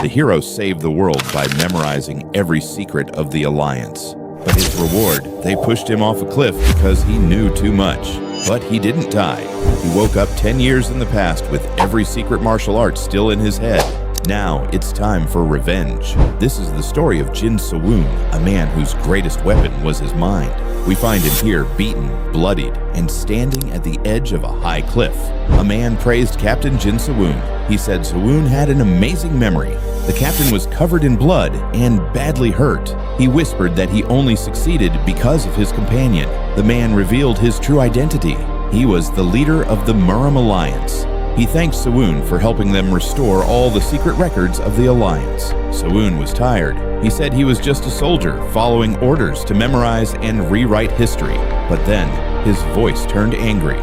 The hero saved the world by memorizing every secret of the Alliance. But his reward, they pushed him off a cliff because he knew too much. But he didn't die. He woke up 10 years in the past with every secret martial art still in his head. Now it's time for revenge. This is the story of Jin Sowoon, a man whose greatest weapon was his mind. We find him here beaten, bloodied, and standing at the edge of a high cliff. A man praised Captain Jin Sowoon. He said Sowoon had an amazing memory. The captain was covered in blood and badly hurt. He whispered that he only succeeded because of his companion. The man revealed his true identity. He was the leader of the Murim Alliance. He thanked Sowoon for helping them restore all the secret records of the Alliance. Sowoon was tired. He said he was just a soldier following orders to memorize and rewrite history. But then, his voice turned angry.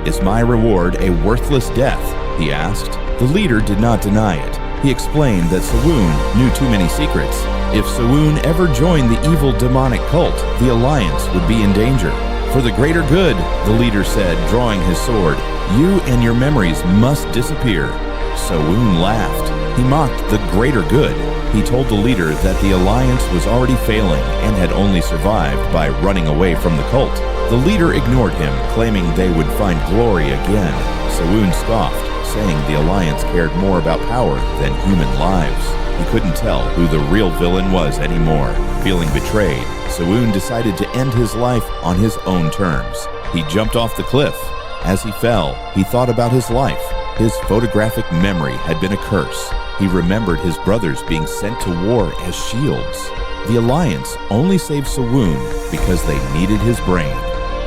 "Is my reward a worthless death?" he asked. The leader did not deny it. He explained that Sowoon knew too many secrets. If Sowoon ever joined the evil demonic cult, the Alliance would be in danger. "For the greater good," the leader said, drawing his sword, "you and your memories must disappear." Sowoon laughed. He mocked the greater good. He told the leader that the Alliance was already failing and had only survived by running away from the cult. The leader ignored him, claiming they would find glory again. Sowoon scoffed, saying the Alliance cared more about power than human lives. He couldn't tell who the real villain was anymore. Feeling betrayed, Sowoon decided to end his life on his own terms. He jumped off the cliff. As he fell, he thought about his life. His photographic memory had been a curse. He remembered his brothers being sent to war as shields. The Alliance only saved Sowoon because they needed his brain.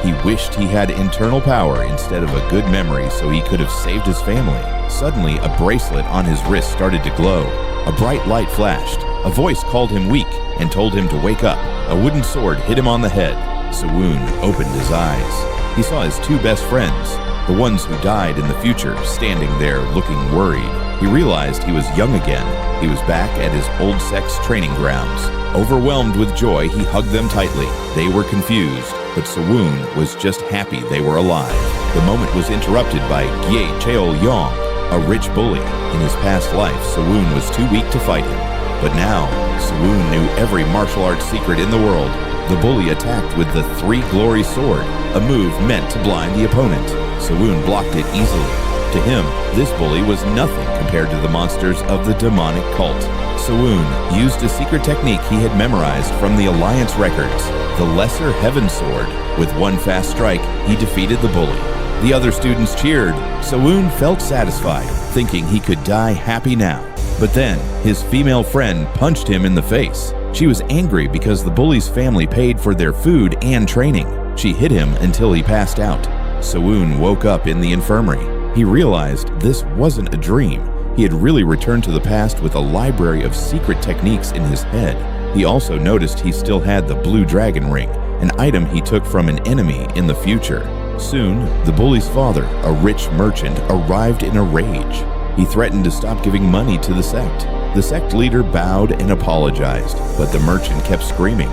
He wished he had internal power instead of a good memory so he could have saved his family. Suddenly, a bracelet on his wrist started to glow. A bright light flashed. A voice called him weak and told him to wake up. A wooden sword hit him on the head. Sowoon opened his eyes. He saw his two best friends, the ones who died in the future, standing there looking worried. He realized he was young again. He was back at his old sex training grounds. Overwhelmed with joy, he hugged them tightly. They were confused, but Sowoon was just happy they were alive. The moment was interrupted by Gye Cheol-yong, a rich bully. In his past life, Sowoon was too weak to fight him. But now, Sowoon knew every martial arts secret in the world. The bully attacked with the Three Glory Sword, a move meant to blind the opponent. Sowoon blocked it easily. To him, this bully was nothing compared to the monsters of the demonic cult. Sowoon used a secret technique he had memorized from the Alliance records, the Lesser Heaven Sword. With one fast strike, he defeated the bully. The other students cheered. Sowoon felt satisfied, thinking he could die happy now. But then, his female friend punched him in the face. She was angry because the bully's family paid for their food and training. She hit him until he passed out. Sowoon woke up in the infirmary. He realized this wasn't a dream. He had really returned to the past with a library of secret techniques in his head. He also noticed he still had the blue dragon ring, an item he took from an enemy in the future. Soon, the bully's father, a rich merchant, arrived in a rage. He threatened to stop giving money to the sect. The sect leader bowed and apologized, but the merchant kept screaming.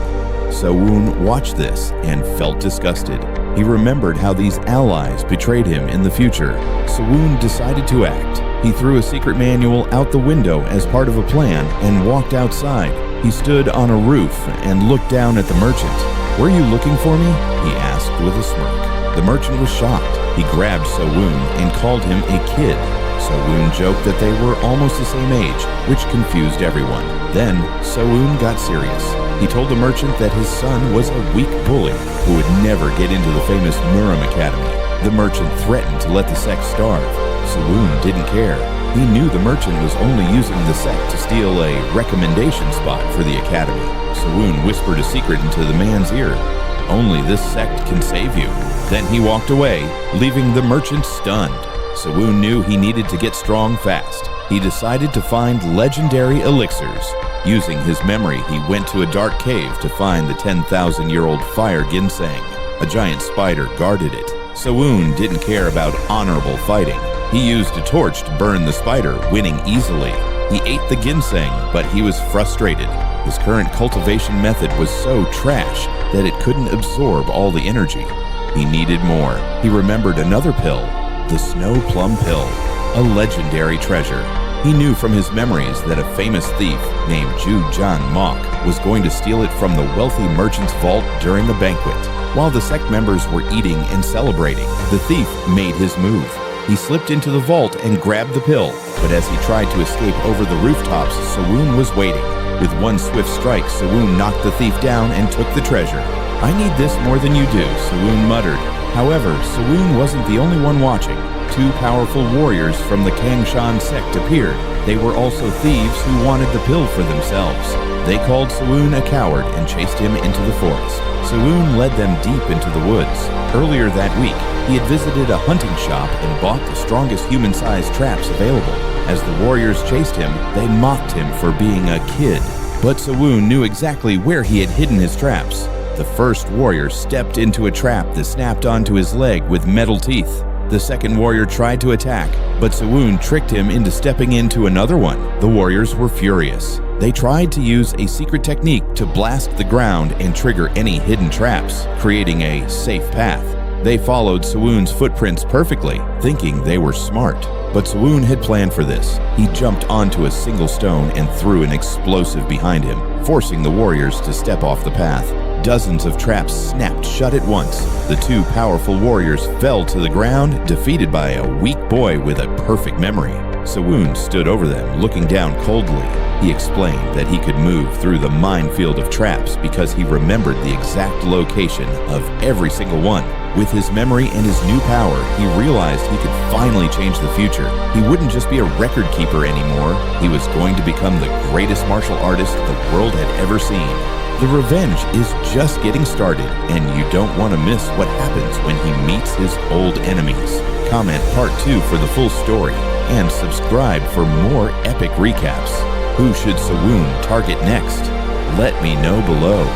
Sowoon watched this and felt disgusted. He remembered how these allies betrayed him in the future. Sowoon decided to act. He threw a secret manual out the window as part of a plan and walked outside. He stood on a roof and looked down at the merchant. "Were you looking for me?" he asked with a smirk. The merchant was shocked. He grabbed Sowoon and called him a kid. Sowoon joked that they were almost the same age, which confused everyone. Then, Sowoon got serious. He told the merchant that his son was a weak bully who would never get into the famous Murim Academy. The merchant threatened to let the sect starve. Sowoon didn't care. He knew the merchant was only using the sect to steal a recommendation spot for the academy. Sowoon whispered a secret into the man's ear. "Only this sect can save you." Then he walked away, leaving the merchant stunned. Sowoon knew he needed to get strong fast. He decided to find legendary elixirs. Using his memory, he went to a dark cave to find the 10,000-year-old fire ginseng. A giant spider guarded it. Sowoon didn't care about honorable fighting. He used a torch to burn the spider, winning easily. He ate the ginseng, but he was frustrated. His current cultivation method was so trash that it couldn't absorb all the energy. He needed more. He remembered another pill, the Snow Plum Pill, a legendary treasure. He knew from his memories that a famous thief named Ju Jan Mok was going to steal it from the wealthy merchant's vault during a banquet. While the sect members were eating and celebrating, the thief made his move. He slipped into the vault and grabbed the pill, but as he tried to escape over the rooftops, Sowoon was waiting. With one swift strike, Sowoon knocked the thief down and took the treasure. "I need this more than you do," Sowoon muttered. However, Sowoon wasn't the only one watching. Two powerful warriors from the Kangshan sect appeared. They were also thieves who wanted the pill for themselves. They called Sowoon a coward and chased him into the forest. Sowoon led them deep into the woods. Earlier that week, he had visited a hunting shop and bought the strongest human-sized traps available. As the warriors chased him, they mocked him for being a kid. But Sowoon knew exactly where he had hidden his traps. The first warrior stepped into a trap that snapped onto his leg with metal teeth. The second warrior tried to attack, but Sowoon tricked him into stepping into another one. The warriors were furious. They tried to use a secret technique to blast the ground and trigger any hidden traps, creating a safe path. They followed Sowoon's footprints perfectly, thinking they were smart. But Sowoon had planned for this. He jumped onto a single stone and threw an explosive behind him, forcing the warriors to step off the path. Dozens of traps snapped shut at once. The two powerful warriors fell to the ground, defeated by a weak boy with a perfect memory. Sowoon stood over them, looking down coldly. He explained that he could move through the minefield of traps because he remembered the exact location of every single one. With his memory and his new power, he realized he could finally change the future. He wouldn't just be a record keeper anymore. He was going to become the greatest martial artist the world had ever seen. The revenge is just getting started, and you don't want to miss what happens when he meets his old enemies. Comment part 2 for the full story, and subscribe for more epic recaps. Who should Sowoon target next? Let me know below.